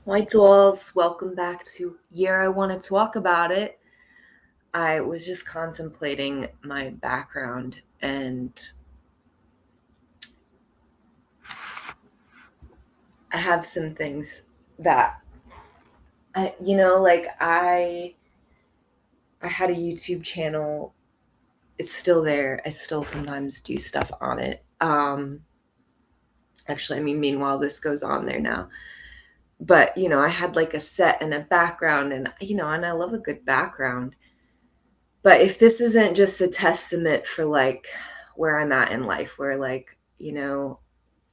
White Walls, welcome back to Year I Want to Talk About It. I was just contemplating my background and I have some things that I had a YouTube channel. It's still there. I still sometimes do stuff on it. Meanwhile this goes on there now. But, I had like a set and a background and I love a good background. But if this isn't just a testament for like where I'm at in life, where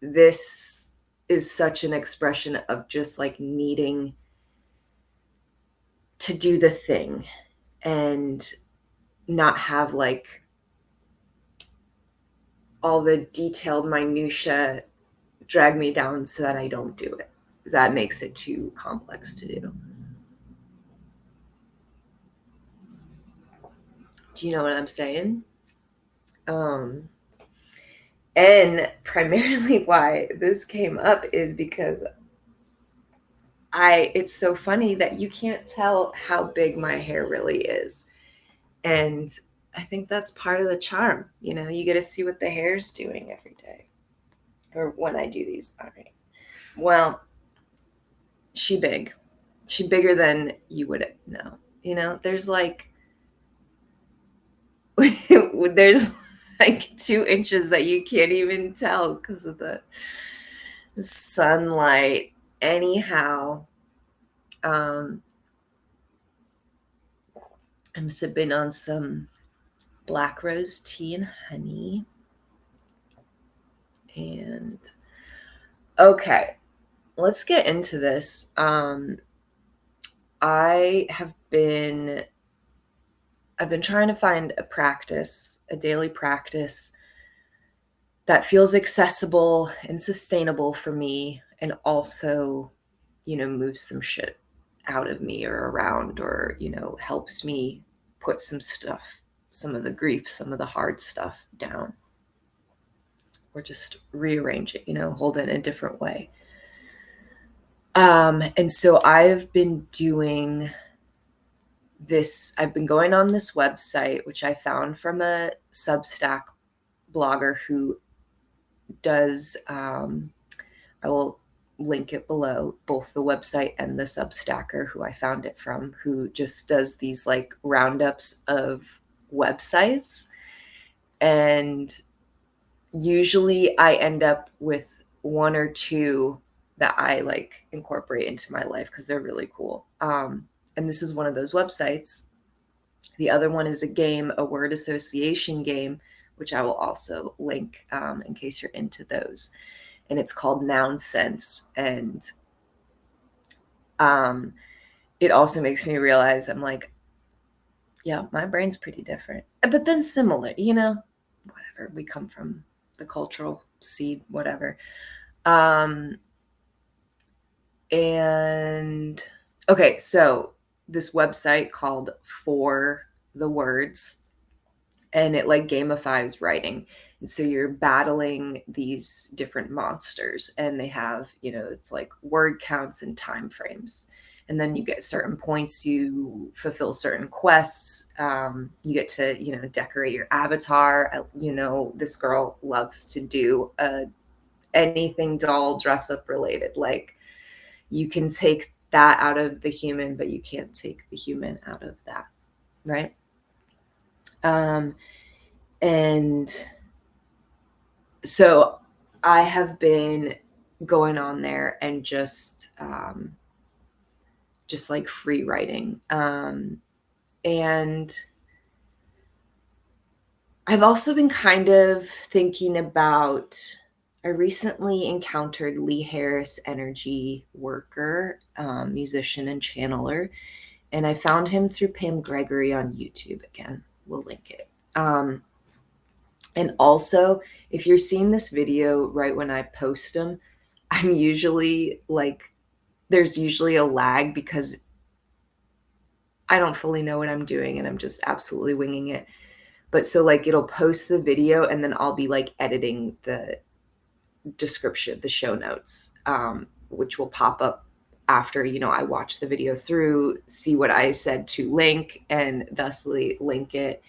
this is such an expression of just like needing to do the thing and not have like all the detailed minutia drag me down so that I don't do it. That makes it too complex to do. Do you know what I'm saying? Um, and primarily why this came up is because it's so funny that you can't tell how big my hair really is. And I think that's part of the charm. You get to see what the hair's doing every day. Or when I do these. All right. Well, she big. She bigger than you would know. There's like there's like 2 inches that you can't even tell because of the sunlight. Anyhow, I'm sipping on some black rose tea and honey. And okay, let's get into this. I've been trying to find a daily practice that feels accessible and sustainable for me and also, moves some shit out of me or around or, helps me put some of the grief, some of the hard stuff down or just rearrange it, hold it in a different way. And so I've been doing this. I've been going on this website, which I found from a Substack blogger who does, I will link it below, both the website and the Substacker who I found it from, who just does these like roundups of websites. And usually I end up with one or two that I like incorporate into my life because they're really cool. And this is one of those websites. The other one is a word association game, which I will also link in case you're into those. And it's called Noun Sense. And it also makes me realize I'm like, yeah, my brain's pretty different, but then similar, whatever. We come from the cultural seed, whatever. And okay, so this website called For the Words, and it like gamifies writing. And so you're battling these different monsters and they have, it's like word counts and time frames. And then you get certain points, you fulfill certain quests. You get to, decorate your avatar. This girl loves to do anything doll dress up related. Like you can take that out of the human, but you can't take the human out of that. Right. And so I have been going on there and just like free writing. And I've also been kind of thinking about, I recently encountered Lee Harris energy worker, musician and channeler, and I found him through Pam Gregory on YouTube. Again, we'll link it. And also, if you're seeing this video right when I post them, I'm usually like, there's usually a lag because I don't fully know what I'm doing and I'm just absolutely winging it. But so like it'll post the video and then I'll be like editing the description, the show notes, which will pop up after, I watch the video through, see what I said to link, and thusly link it.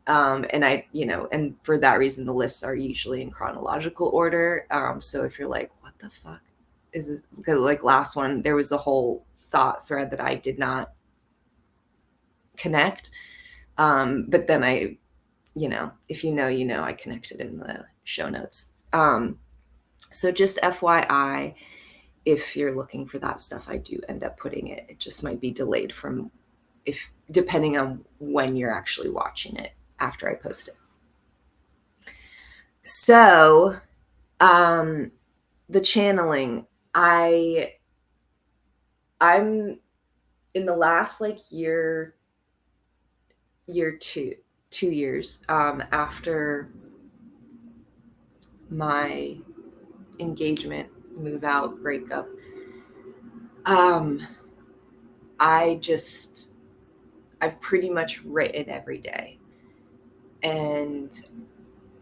And and for that reason, the lists are usually in chronological order. So if you're like, what the fuck is this? Because like last one, there was a whole thought thread that I did not connect. But then if I connected in the show notes. So just FYI, if you're looking for that stuff, I do end up putting it. It just might be delayed from depending on when you're actually watching it after I post it. So, the channeling, I'm in the last like year 2 years, after my engagement, move out, breakup, I've pretty much written every day. And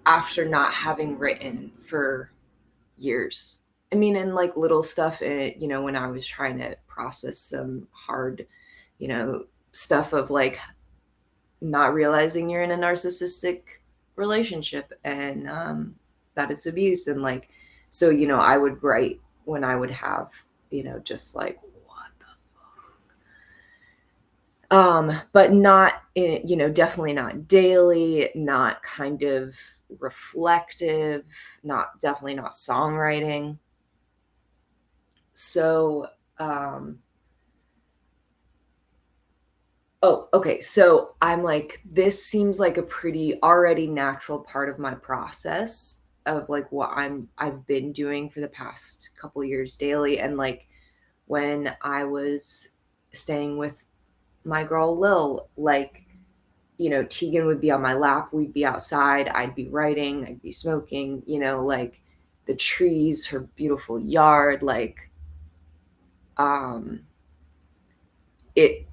after not having written for years, I mean, and like little stuff, when I was trying to process some hard, stuff of like not realizing you're in a narcissistic relationship, and that it's abuse. And like, so, I would write when I would have, just like, what the but not, definitely not daily, not kind of reflective, definitely not songwriting. So, oh, okay. So I'm like, this seems like a pretty already natural part of my process of like what I've been doing for the past couple years daily. And like when I was staying with my girl Lil, like, Tegan would be on my lap, we'd be outside, I'd be writing, I'd be smoking, like the trees, her beautiful yard, like it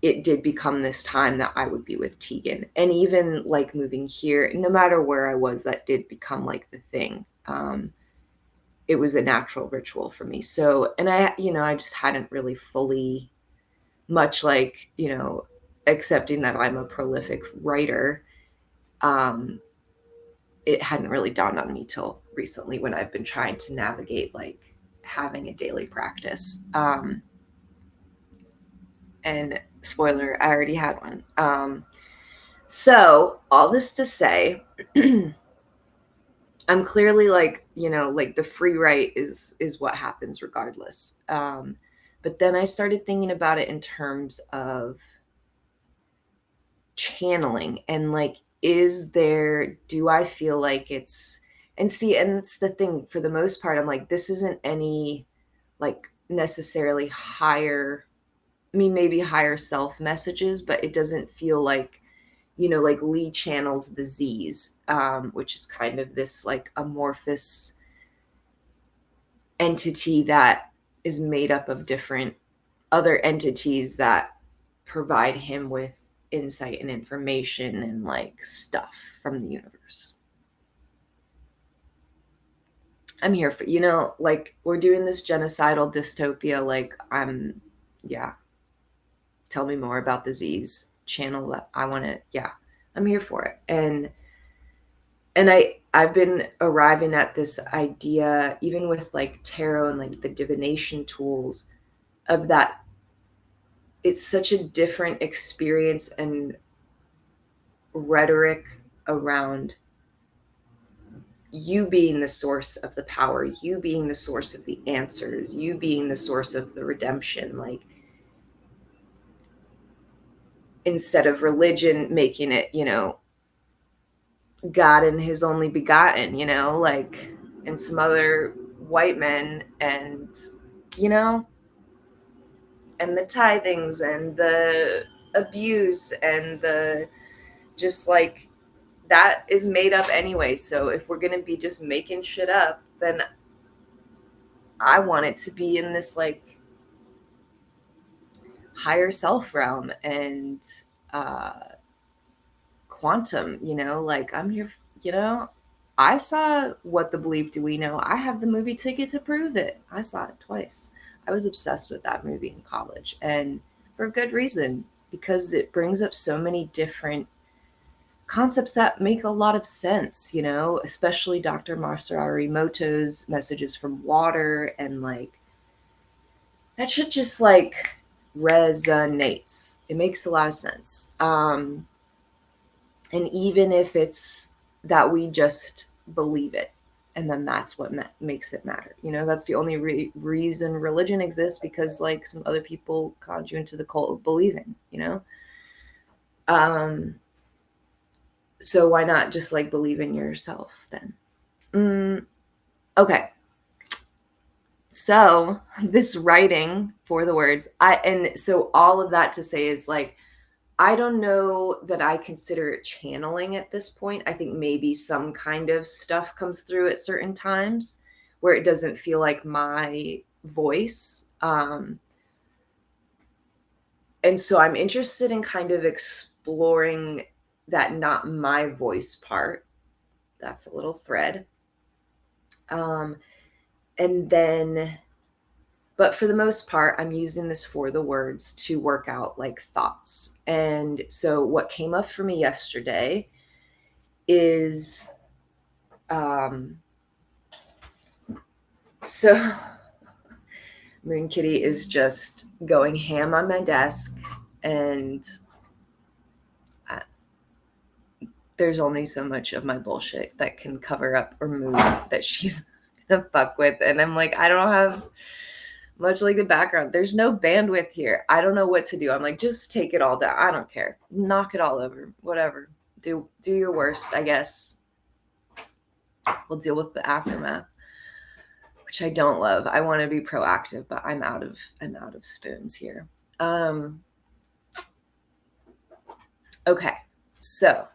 it did become this time that I would be with Tegan. And even like moving here, no matter where I was, that did become like the thing. It was a natural ritual for me. So, and I just hadn't really fully, much like, accepting that I'm a prolific writer. It hadn't really dawned on me till recently when I've been trying to navigate like having a daily practice. And spoiler, I already had one. So all this to say, I'm clearly like, like the free write is what happens regardless. But then I started thinking about it in terms of channeling, and like, do I feel like it's, and see, and it's the thing, for the most part, I'm like, this isn't any like necessarily higher, I mean, maybe higher self messages, but it doesn't feel like, like Lee channels the Z's, which is kind of this like amorphous entity that is made up of different other entities that provide him with insight and information and like stuff from the universe. I'm here for, like we're doing this genocidal dystopia. Like yeah, tell me more about the Z's, channel that I want to, yeah, I'm here for it. And I've been arriving at this idea, even with like tarot and like the divination tools, of that it's such a different experience and rhetoric around you being the source of the power, you being the source of the answers, you being the source of the redemption. Like, instead of religion making it, God and his only begotten, like, and some other white men, and, and the tithings and the abuse and the just like that is made up anyway. So if we're going to be just making shit up, then I want it to be in this like higher self realm and quantum, like I'm here, I saw What the Bleep Do We Know? I have the movie ticket to prove it. I saw it twice. I was obsessed with that movie in college, and for a good reason, because it brings up so many different concepts that make a lot of sense, especially Dr. Masaru Emoto's messages from water, and like that shit just like resonates. It makes a lot of sense. And even if it's that we just believe it, and then that's what makes it matter. That's the only reason religion exists, because like some other people conned you into the cult of believing. um so why not just like believe in yourself then? Okay, so this writing for the words, and so all of that to say is like, I don't know that I consider it channeling at this point. I think maybe some kind of stuff comes through at certain times where it doesn't feel like my voice. And so I'm interested in kind of exploring that not my voice part. That's a little thread. And then, but for the most part, I'm using this for the words to work out like thoughts. And so what came up for me yesterday is so Moon Kitty is just going ham on my desk, and there's only so much of my bullshit that can cover up or move that she's gonna fuck with. And I'm like, I don't have much like the background. There's no bandwidth here. I don't know what to do. I'm like, just take it all down. I don't care. Knock it all over. Whatever. Do your worst, I guess. We'll deal with the aftermath, which I don't love. I want to be proactive, but I'm out of spoons here. Okay. So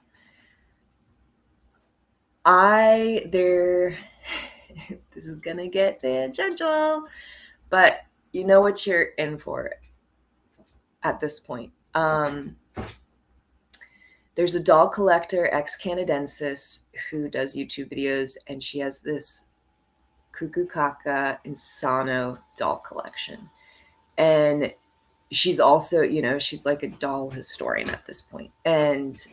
this is gonna get tangential, but you know what you're in for at this point. There's a doll collector, ex-Canadensis, who does YouTube videos, and she has this Kukukaka Insano doll collection. And she's also, she's like a doll historian at this point. And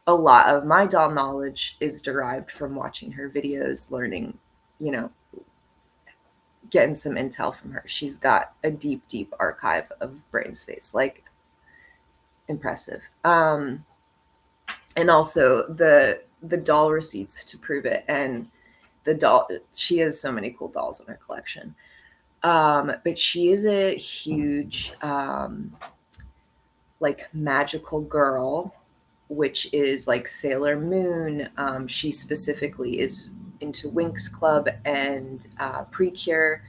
a lot of my doll knowledge is derived from watching her videos, learning, getting some intel from her. She's got a deep, deep archive of brain space, like impressive. And also the doll receipts to prove it. And she has so many cool dolls in her collection. But she is a huge like magical girl, which is like Sailor Moon. She specifically is into Winx Club and Precure.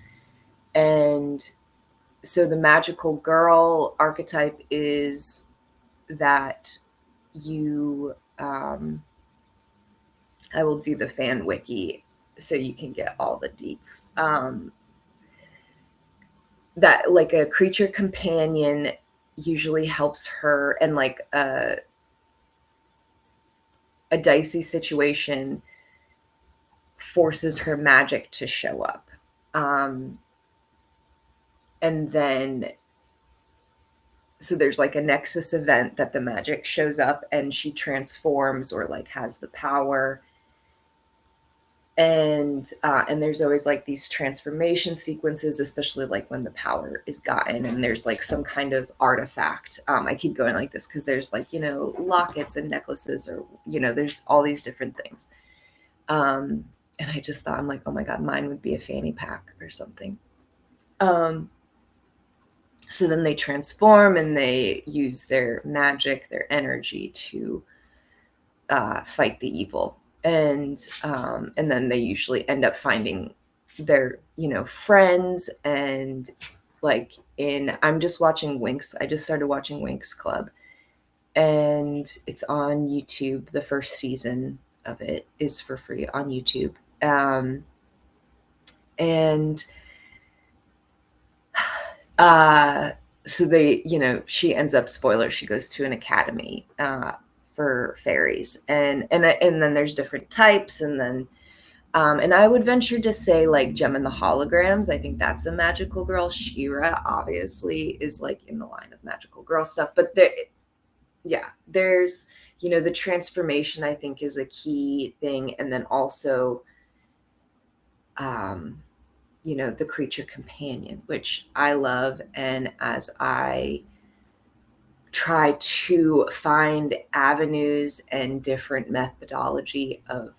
And so the magical girl archetype is that you, I will do the fan wiki so you can get all the deets. That like a creature companion usually helps her, and like a dicey situation forces her magic to show up. And then, so there's like a nexus event that the magic shows up and she transforms or like has the power. And there's always like these transformation sequences, especially like when the power is gotten and there's like some kind of artifact. I keep going like this because there's like, lockets and necklaces, or, there's all these different things. And I just thought, I'm like, oh my God, mine would be a fanny pack or something. So then they transform and they use their magic, their energy to fight the evil. And then they usually end up finding their, friends. And like I'm just watching Winx. I just started watching Winx Club, and it's on YouTube. The first season of it is for free on YouTube. And so they, she ends up, spoiler, she goes to an academy for fairies, and then there's different types, and then And I would venture to say like Gem and the Holograms. I think that's a magical girl. Shira obviously is like in the line of magical girl stuff. But yeah, there's, the transformation I think is a key thing. And then also, um, the creature companion, which I love. And as I try to find avenues and different methodology of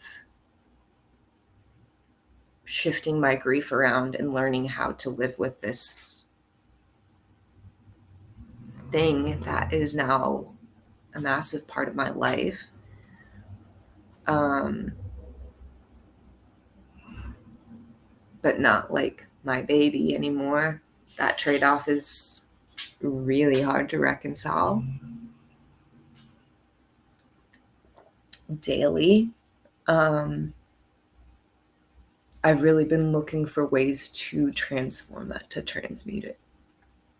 shifting my grief around and learning how to live with this thing that is now a massive part of my life. Um, but not like my baby anymore. That trade off is really hard to reconcile daily. I've really been looking for ways to transform that, to transmute it.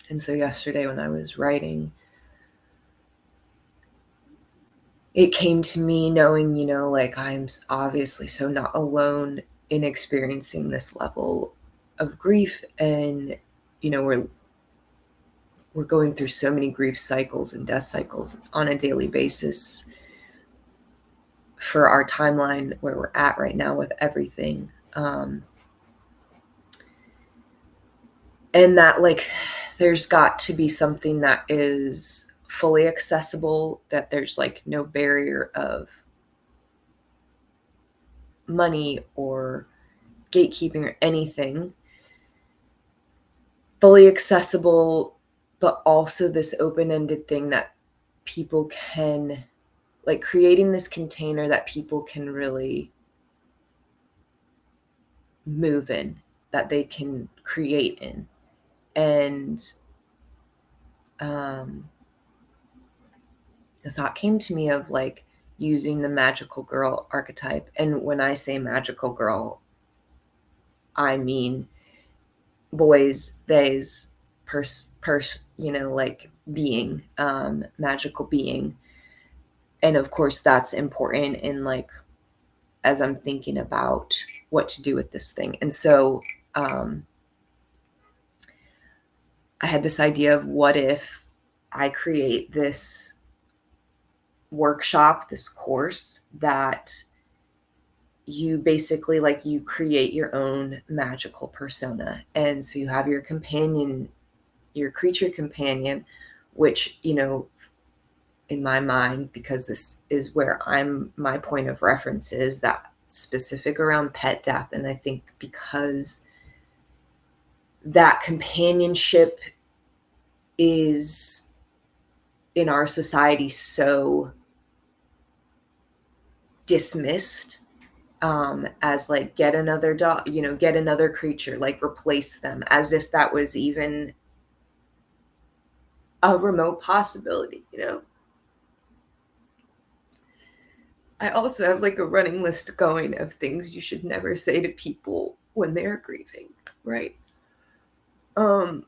And so yesterday when I was writing, it came to me knowing, like I'm obviously so not alone in experiencing this level of grief. And, we're going through so many grief cycles and death cycles on a daily basis for our timeline where we're at right now with everything. And that like there's got to be something that is fully accessible, that there's like no barrier of money or gatekeeping or anything, fully accessible, but also this open-ended thing that people can, like, creating this container that people can really move in, that they can create in. And the thought came to me of like using the magical girl archetype. And when I say magical girl, I mean boys, theys, like being, magical being. And of course that's important in like, as I'm thinking about what to do with this thing. And so, I had this idea of what if I create this workshop, this course that you basically like you create your own magical persona. And so you have your companion, your creature companion, which, in my mind, because this is where my point of reference is that specific around pet death. And I think because that companionship is in our society so dismissed, as like get another dog, get another creature, like replace them, as if that was even a remote possibility. I also have like a running list going of things you should never say to people when they're grieving, right? And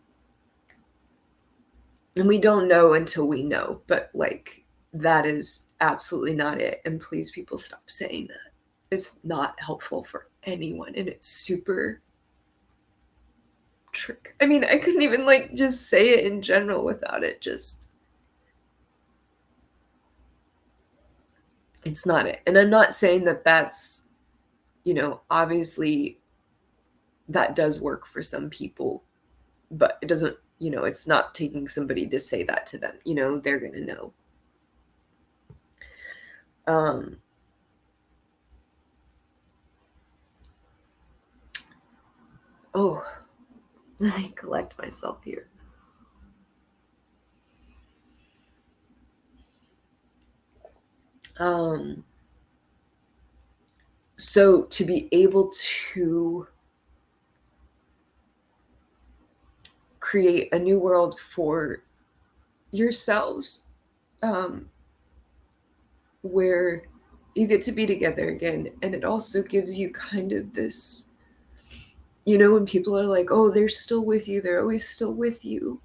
we don't know until we know, but like that is absolutely not it. And please, people, stop saying that. It's not helpful for anyone, and it's super trick. I mean, I couldn't even like just say it in general without it just. It's not it. And I'm not saying that that's, obviously that does work for some people, but it doesn't, it's not taking somebody to say that to them. They're going to know. Oh, let me collect myself here. So to be able to create a new world for yourselves, where you get to be together again, and it also gives you kind of this, when people are like, oh, they're still with you, they're always still with you.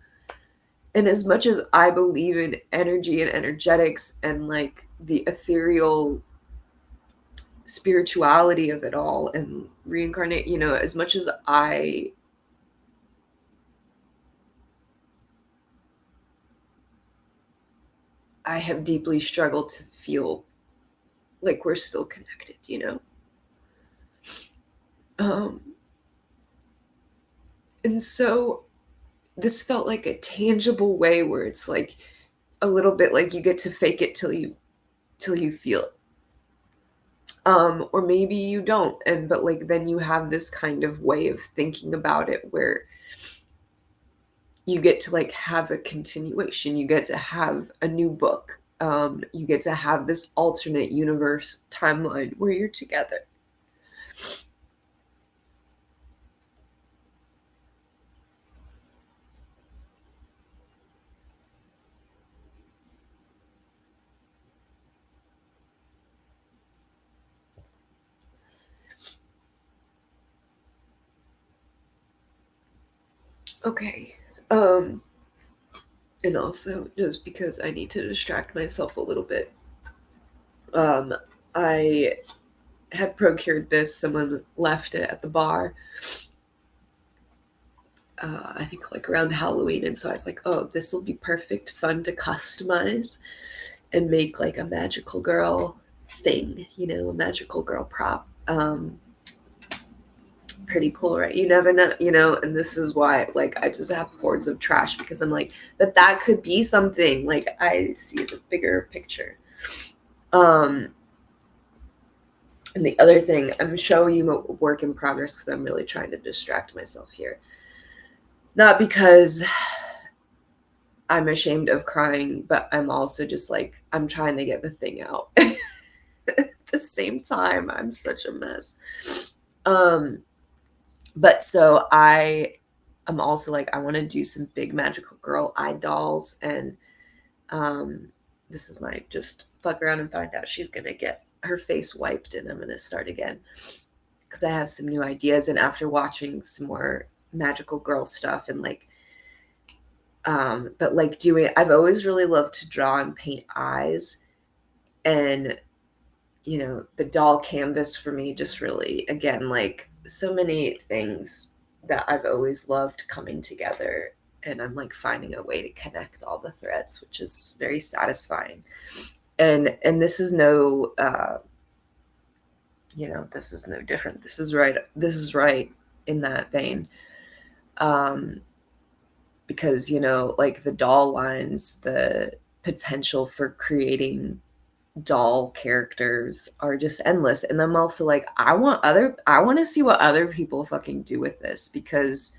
And as much as I believe in energy and energetics and like the ethereal spirituality of it all and reincarnate, as much as I have deeply struggled to feel like we're still connected. Um, and so this felt like a tangible way where it's like a little bit like you get to fake it till you feel it. Or maybe you don't, but like then you have this kind of way of thinking about it where you get to like have a continuation, you get to have a new book, you get to have this alternate universe timeline where you're together. Okay. um and also just because I need to distract myself a little bit, um I had procured this. Someone left it at the bar, I think like around Halloween. And so I was like, oh, this will be perfect fun to customize and make like a magical girl thing, a magical girl prop. Pretty cool, right? You never know, and this is why like I just have hordes of trash because I'm like, but that could be something. Like I see the bigger picture. Um, and the other thing, I'm showing you a work in progress because I'm really trying to distract myself here. Not because I'm ashamed of crying, but I'm also just like, I'm trying to get the thing out. At the same time, I'm such a mess. Um, but so I'm also like, I want to do some big magical girl eye dolls. And this is my just fuck around and find out she's going to get her face wiped and I'm going to start again. Because I have some new ideas. And after watching some more magical girl stuff and like, but like I've always really loved to draw and paint eyes. And the doll canvas for me just really, again, like so many things that I've always loved coming together, and I'm like finding a way to connect all the threads, which is very satisfying. And this is no this is no different. This is right in that vein. um because like the doll lines, the potential for creating doll characters are just endless. And I'm also like, I want to see what other people fucking do with this, because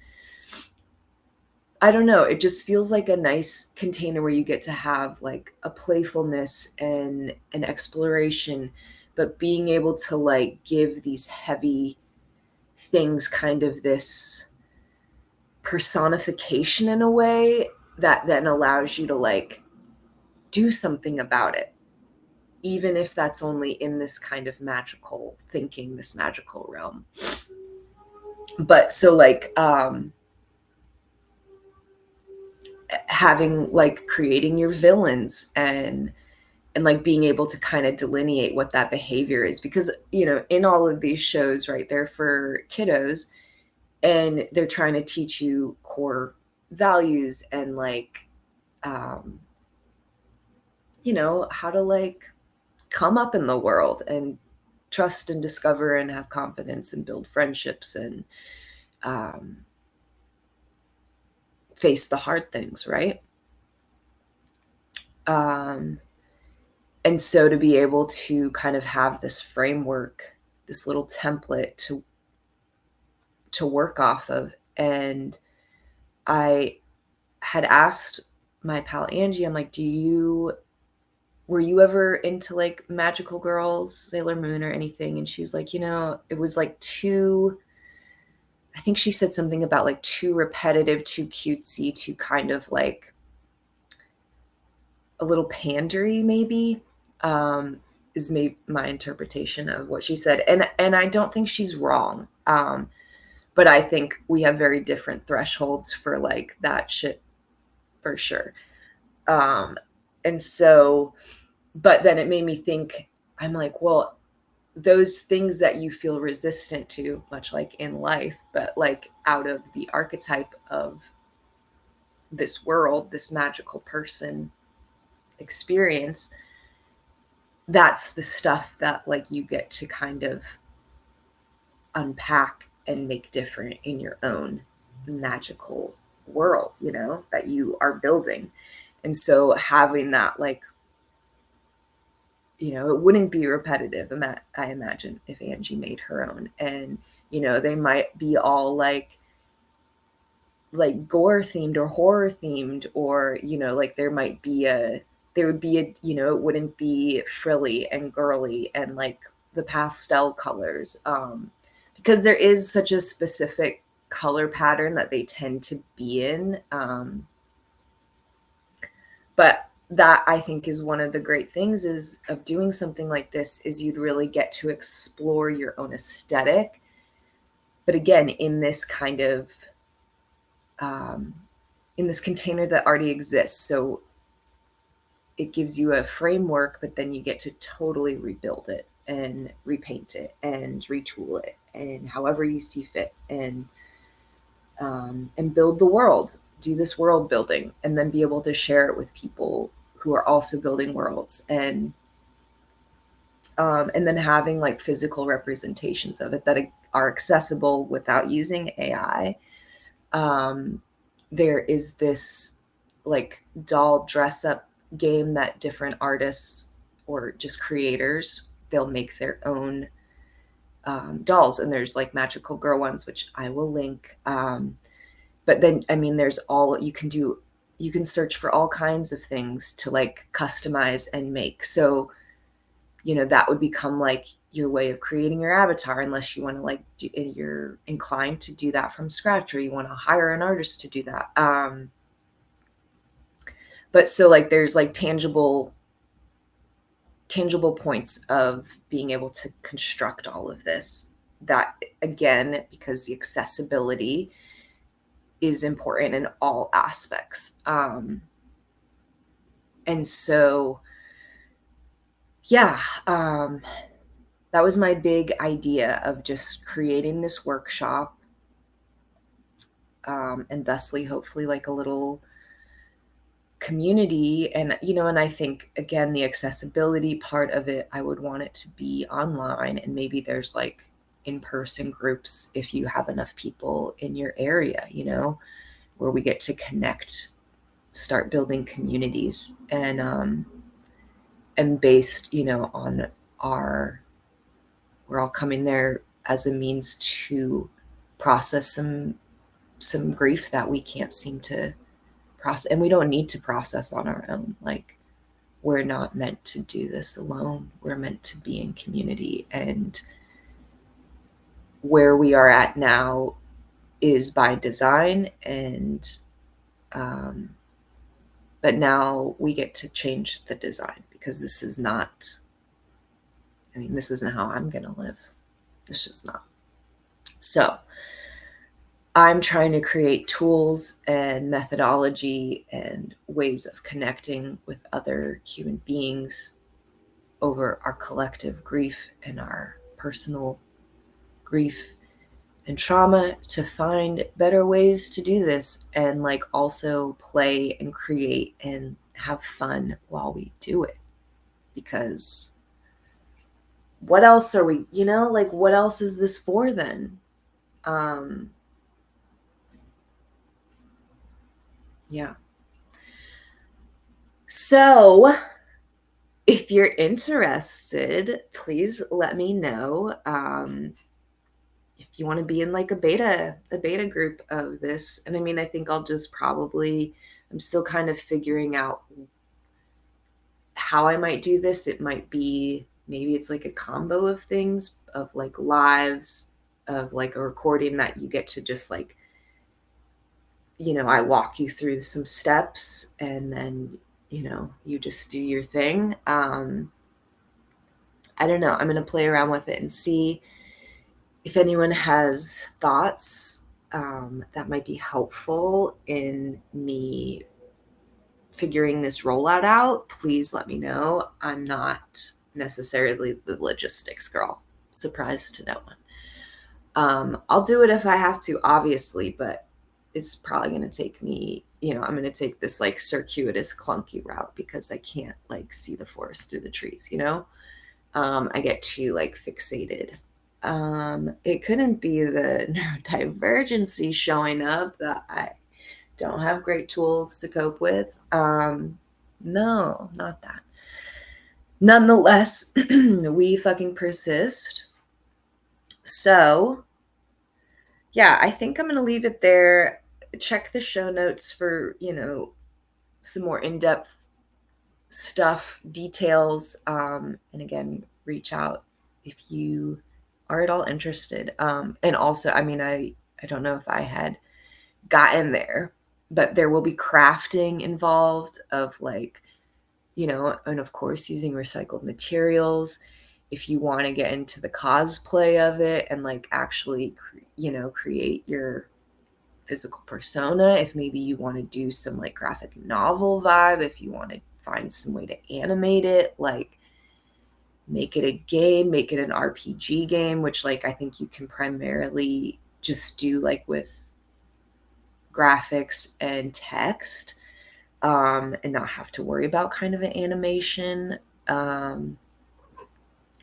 I don't know, it just feels like a nice container where you get to have like a playfulness and an exploration, but being able to like give these heavy things kind of this personification in a way that then allows you to like do something about it, even if that's only in this kind of magical thinking, this magical realm. But so like having like creating your villains and like being able to kind of delineate what that behavior is, because in all of these shows, right, they're for kiddos and they're trying to teach you core values and like um how to like come up in the world and trust and discover and have confidence and build friendships and um, face the hard things, right? Um, and so to be able to kind of have this framework, this little template to work off of. And I had asked my pal Angie, I'm like, were you ever into like magical girls, Sailor Moon or anything? And she was like, it was like too, I think she said something about like too repetitive, too cutesy, too kind of like a little pandery, maybe, is my interpretation of what she said. And I don't think she's wrong. But I think we have very different thresholds for like that shit for sure. Um, and so, but then it made me think, I'm like, well, those things that you feel resistant to, much like in life, but like out of the archetype of this world, this magical person experience, that's the stuff that like you get to kind of unpack and make different in your own magical world, you know, that you are building. And so having that, like, you know, it wouldn't be repetitive, I imagine, if Angie made her own. And, you know, they might be all like gore themed or horror themed, or, you know, like there would be a, you know, it wouldn't be frilly and girly and like the pastel colors, because there is such a specific color pattern that they tend to be in. But that, I think, is one of the great things is of doing something like this, is you'd really get to explore your own aesthetic, but again, in this kind of um, in this container that already exists. So it gives you a framework, but then you get to totally rebuild it and repaint it and retool it and however you see fit, and build the world, do this world building, and then be able to share it with people who are also building worlds, and then having like physical representations of it that are accessible without using AI. There is this like doll dress up game that different artists or just creators, they'll make their own dolls, and there's like magical girl ones, which I will link. But then, I mean, there's all you can do. You can search for all kinds of things to like customize and make. So, you know, that would become like your way of creating your avatar, unless you want to like you're inclined to do that from scratch, or you want to hire an artist to do that. But so like there's like tangible points of being able to construct all of this, that again, because the accessibility is important in all aspects. And so yeah, that was my big idea of just creating this workshop, and thusly hopefully like a little community. And, you know, and I think again, the accessibility part of it, I would want it to be online, and maybe there's like in-person groups if you have enough people in your area, you know, where we get to connect, start building communities, and based, you know, on our, we're all coming there as a means to process some grief that we can't seem to process, and we don't need to process on our own. Like, we're not meant to do this alone. We're meant to be in community, and where we are at now is by design, and but now we get to change the design, because this is not, I mean, this isn't how I'm gonna live. It's just not. So I'm trying to create tools and methodology and ways of connecting with other human beings over our collective grief and our personal grief and trauma, to find better ways to do this, and like also play and create and have fun while we do it. Because what else are we, you know, like what else is this for then? Yeah. So if you're interested, please let me know. If you want to be in like a beta group of this. And I mean, I think I'll just probably, I'm still kind of figuring out how I might do this. It might be, maybe it's like a combo of things, of like lives, of like a recording that you get to just like, you know, I walk you through some steps, and then, you know, you just do your thing. I don't know. I'm going to play around with it and see if anyone has thoughts that might be helpful in me figuring this rollout out. Please let me know. I'm not necessarily the logistics girl. Surprise to no one. I'll do it if I have to, obviously, but it's probably going to take me, I'm going to take this like circuitous, clunky route because I can't like see the forest through the trees. I get too like fixated. It couldn't be the neurodivergency showing up that I don't have great tools to cope with. No, not that. Nonetheless, we fucking persist. So, yeah, I think I'm going to leave it there. Check the show notes for, some more in depth stuff, details. And again, reach out if you are at all interested. And also, I mean, I don't know if I had gotten there, but there will be crafting involved of like, and of course using recycled materials. If you want to get into the cosplay of it and like actually, create your physical persona, if maybe you want to do some like graphic novel vibe, if you want to find some way to animate it, like make it a game, make it an RPG game, which like I think you can primarily just do like with graphics and text, and not have to worry about kind of an animation.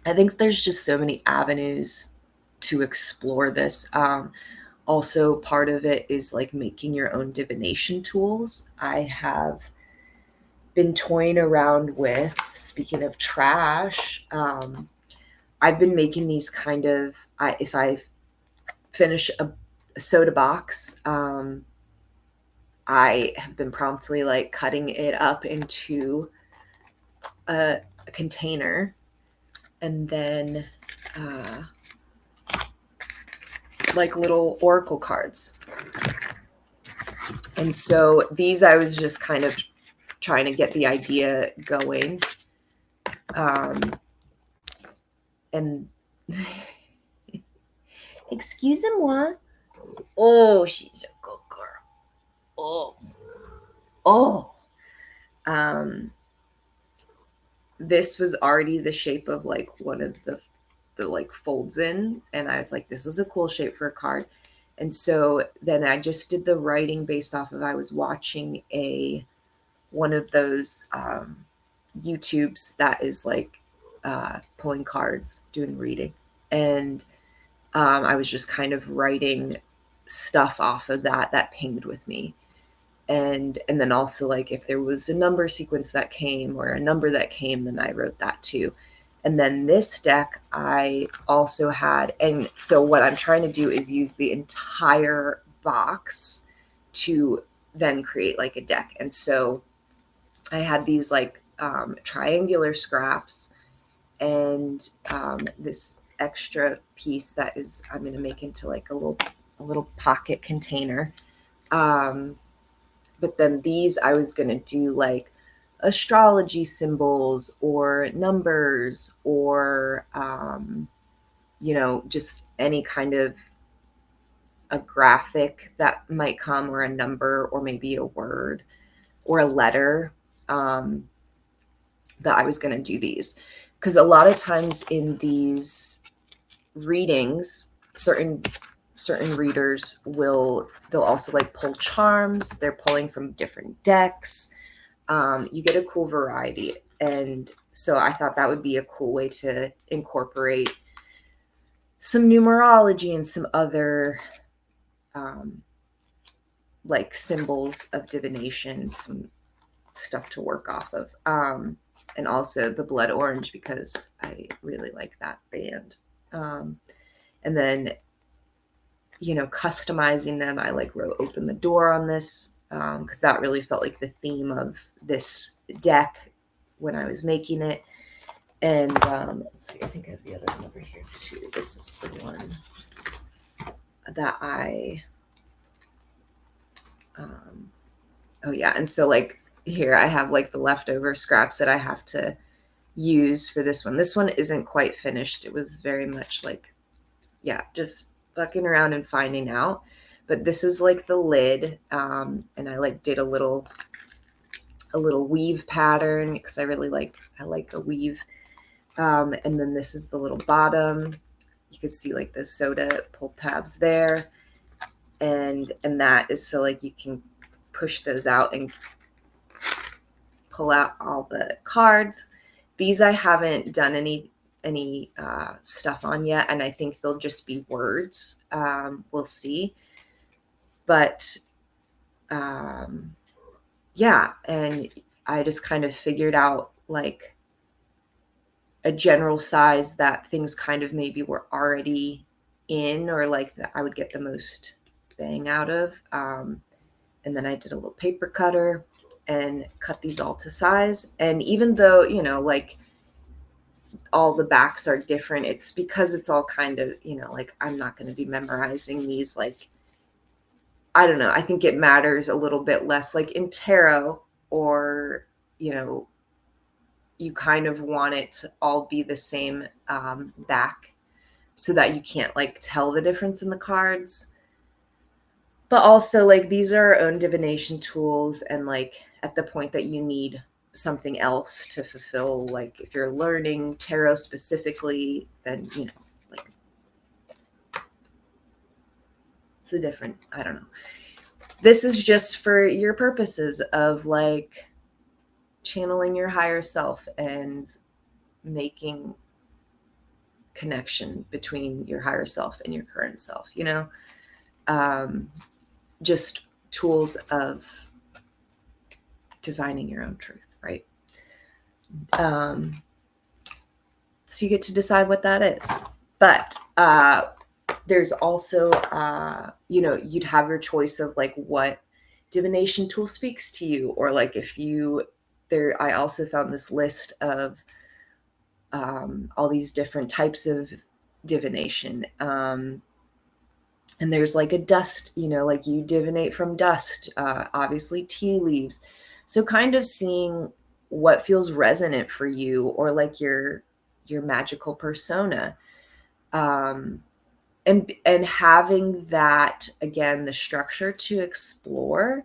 I think there's just so many avenues to explore this. Also, part of it is like making your own divination tools. I have been toying around with, speaking of trash, I've been making these kind of, if I finish a soda box, I have been promptly like cutting it up into a container and then like little oracle cards. And so these I was just kind of trying to get the idea going. And excusez-moi. Oh, she's a good girl. Oh. This was already the shape of like one of the like folds in, and I was like, this is a cool shape for a card. And so then I just did the writing based off of, I was watching one of those YouTubes that is like pulling cards, doing reading. And I was just kind of writing stuff off of that pinged with me. And then also like if there was a number sequence that came or a number that came, then I wrote that too. And then this deck I also had, and so what I'm trying to do is use the entire box to then create like a deck. And so I had these like triangular scraps and this extra piece that is I'm going to make into like a little pocket container. But then these I was going to do like astrology symbols or numbers or just any kind of a graphic that might come, or a number, or maybe a word or a letter, that I was going to do these. Because a lot of times in these readings, certain readers they'll also like pull charms. They're pulling from different decks. You get a cool variety. And so I thought that would be a cool way to incorporate some numerology and some other like symbols of divination, some stuff to work off of. And also the blood orange, because I really like that band. And then, customizing them, I like wrote open the door on this, because that really felt like the theme of this deck when I was making it. And let's see, I think I have the other one over here too. This is the one that I oh yeah. And so like here I have like the leftover scraps that I have to use for this one. This one isn't quite finished. It was very much like, yeah, just fucking around and finding out. But this is like the lid, and I like did a little weave pattern because I like the weave. And then this is the little bottom. You can see like the soda pull tabs there. And that is so like you can push those out and pull out all the cards. These I haven't done any stuff on yet, and I think they'll just be words. We'll see. But yeah, and I just kind of figured out like a general size that things kind of maybe were already in, or like that I would get the most bang out of. And then I did a little paper cutter and cut these all to size. And even though, you know, like all the backs are different, it's because it's all kind of, you know, like I'm not going to be memorizing these. Like, I don't know. I think it matters a little bit less like in tarot, or, you know, you kind of want it to all be the same back so that you can't like tell the difference in the cards. But also like these are our own divination tools, and like at the point that you need something else to fulfill, like if you're learning tarot specifically, then you know, like it's a different, I don't know. This is just for your purposes of like channeling your higher self and making connection between your higher self and your current self, you know? Just tools of divining your own truth, right? So you get to decide what that is. But there's also, you know, you'd have your choice of like what divination tool speaks to you, or like if you, there, I also found this list of all these different types of divination. And there's like a dust, you know, like you divinate from dust, obviously tea leaves. So kind of seeing what feels resonant for you, or like your magical persona. And having that, again, the structure to explore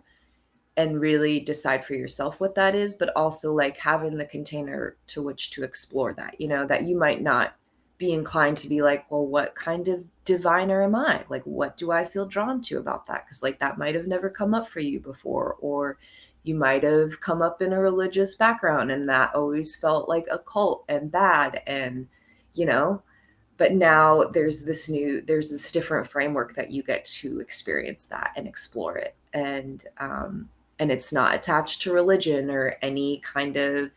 and really decide for yourself what that is, but also like having the container to which to explore that, you know, that you might not be inclined to be like, well, what kind of diviner am I? Like, what do I feel drawn to about that? Because like that might have never come up for you before, or you might have come up in a religious background and that always felt like a cult and bad, and you know, but now there's this different framework that you get to experience that and explore it. And it's not attached to religion or any kind of,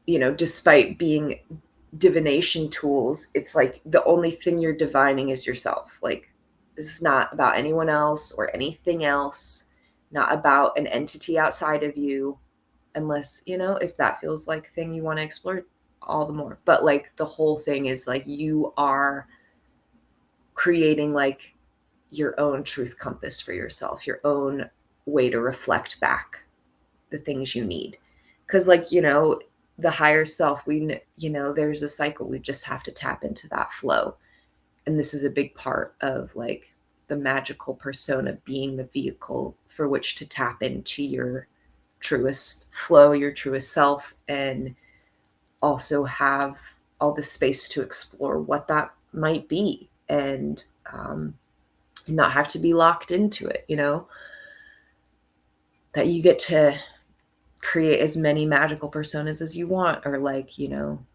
you know, despite being divination tools, it's like the only thing you're divining is yourself. Like this is not about anyone else or anything else, not about an entity outside of you, unless, you know, if that feels like a thing you want to explore, all the more. But like the whole thing is like you are creating like your own truth compass for yourself, your own way to reflect back the things you need. Because like, you know, the higher self, we, you know, there's a cycle. We just have to tap into that flow. And this is a big part of like the magical persona being the vehicle for which to tap into your truest flow, your truest self, and also have all the space to explore what that might be, and not have to be locked into it, you know, that you get to create as many magical personas as you want, or like, you know,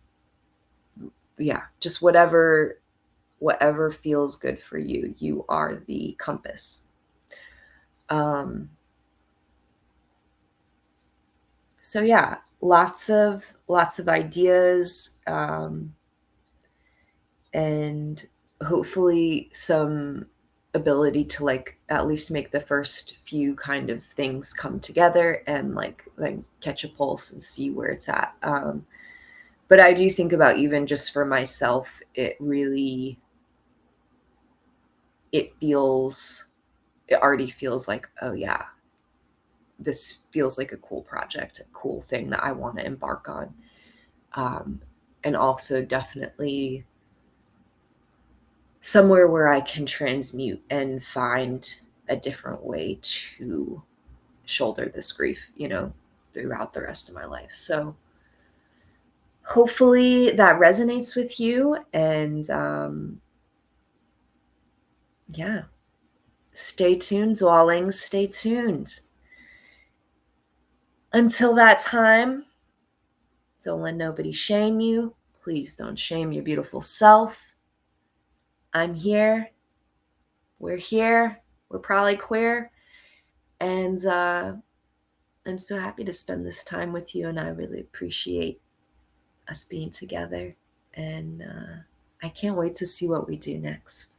yeah, just whatever feels good for you. You are the compass. So yeah, lots of ideas, and hopefully some ability to like at least make the first few kind of things come together and like catch a pulse and see where it's at. But I do think about, even just for myself, it really, it already feels like, oh yeah, this feels like a cool project, a cool thing that I want to embark on. And also definitely somewhere where I can transmute and find a different way to shoulder this grief, you know, throughout the rest of my life. So hopefully that resonates with you. And yeah, stay tuned, Dwellings, stay tuned. Until that time, don't let nobody shame you. Please don't shame your beautiful self. I'm here. We're here. We're probably queer. And I'm so happy to spend this time with you. And I really appreciate us being together. And I can't wait to see what we do next.